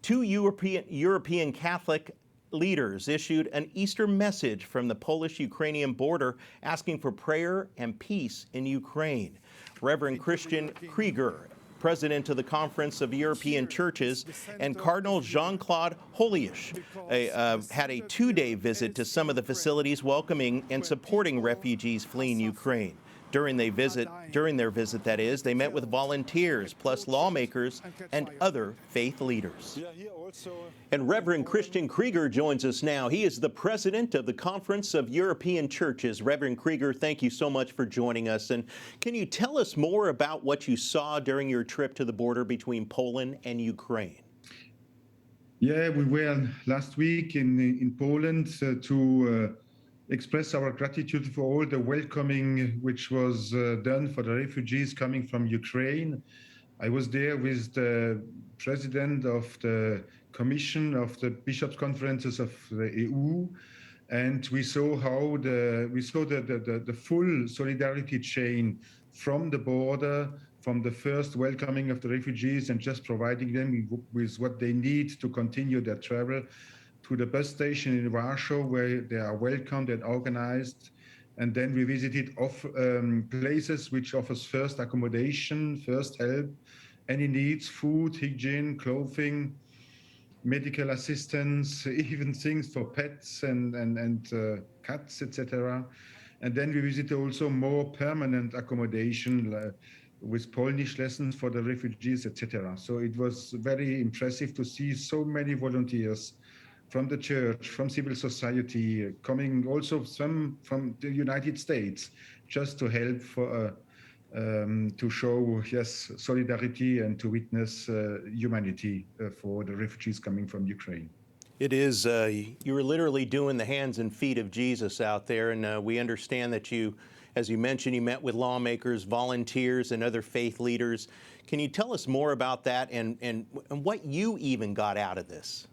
Two European Catholic leaders issued an Easter message from the Polish-Ukrainian border asking for prayer and peace in Ukraine. Reverend Christian Krieger, president of the Conference of European Churches, and Cardinal Jean Claude Hollerich had a two-day visit to some of the facilities welcoming and supporting refugees fleeing Ukraine. During their visit, that is, they met with volunteers, plus lawmakers and other faith leaders. And Reverend Christian Krieger joins us now. He is the president of the Conference of European Churches. Reverend Krieger, thank you so much for joining us. And can you tell us more about what you saw during your trip to the border between Poland and Ukraine? Yeah, we were last week in Poland to express our gratitude for all the welcoming which was done for the refugees coming from Ukraine. I was there with the president of the Commission of the Bishops' Conferences of the EU, and we saw how the full solidarity chain from the border, from the first welcoming of the refugees and just providing them with what they need to continue their travel, to the bus station in Warsaw, where they are welcomed and organized. And then we visited places which offers first accommodation, first help, any needs, food, hygiene, clothing, medical assistance, even things for pets and cats, etc. And then we visited also more permanent accommodation with Polish lessons for the refugees, etc. So it was very impressive to see so many volunteers from the church, from civil society, coming also some from the United States, just to help to show, yes, solidarity and to witness humanity for the refugees coming from Ukraine. It is, you were literally doing the hands and feet of Jesus out there, and we understand that you, as you mentioned, you met with lawmakers, volunteers, and other faith leaders. Can you tell us more about that and what you even got out of this?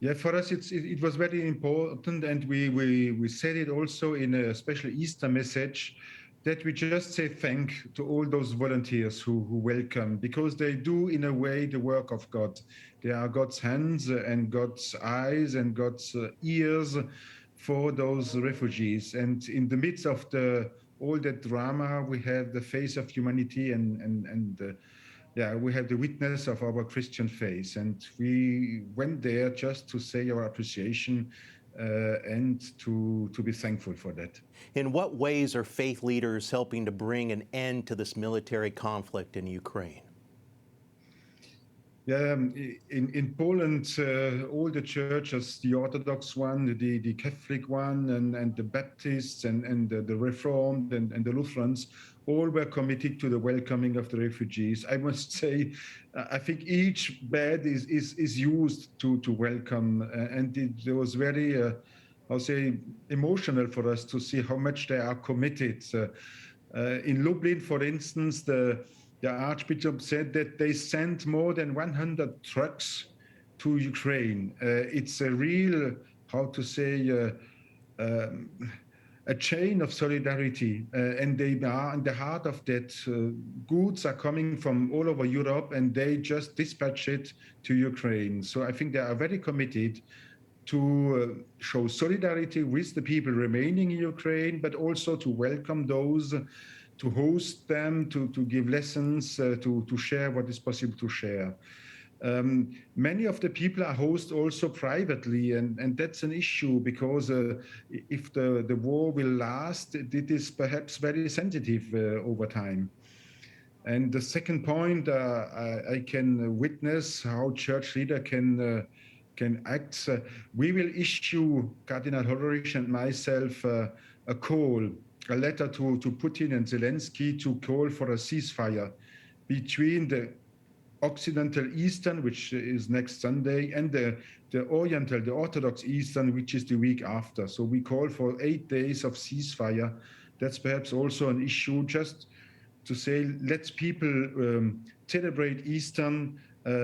Yeah, for us it was very important, and we said it also in a special Easter message, that we just say thank to all those volunteers who welcome, because they do in a way the work of God. They are God's hands and God's eyes and God's ears for those refugees. And in the midst of all that drama, we have the face of humanity and we have the witness of our Christian faith, and we went there just to say our appreciation and to be thankful for that. In what ways are faith leaders helping to bring an end to this military conflict in Ukraine? Yeah, in Poland, all the churches, the Orthodox one, the Catholic one, and the Baptists and the Reformed and the Lutherans, all were committed to the welcoming of the refugees. I must say, I think each bed is used to welcome, and it was very, I'll say, emotional for us to see how much they are committed. In Lublin, for instance, the Archbishop said that they sent more than 100 trucks to Ukraine. It's a real, how to say, a chain of solidarity, and they are in the heart of that. Goods are coming from all over Europe, and they just dispatch it to Ukraine. So I think they are very committed to show solidarity with the people remaining in Ukraine, but also to welcome those, to host them, to give lessons, to share what is possible to share. Many of the people are hosted also privately, and that's an issue, because if the war will last, it is perhaps very sensitive over time. And the second point, I can witness how church leader can act. We will issue, Cardinal Hollerich and myself, a letter to Putin and Zelensky to call for a ceasefire between the Occidental Eastern, which is next Sunday, and the Oriental, the Orthodox Eastern, which is the week after. So we call for 8 days of ceasefire. That's perhaps also an issue, just to say, let's people celebrate Eastern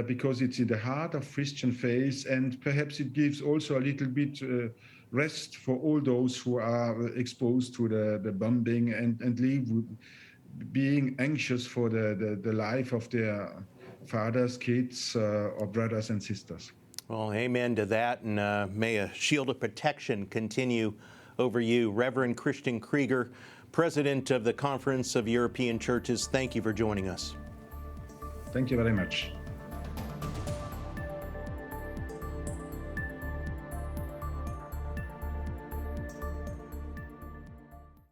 because it's in the heart of Christian faith, and perhaps it gives also a little bit rest for all those who are exposed to the bombing and leave being anxious for the life of their fathers, kids, or brothers and sisters. Well, amen to that, and may a shield of protection continue over you. Reverend Christian Krieger, President of the Conference of European Churches, thank you for joining us. Thank you very much.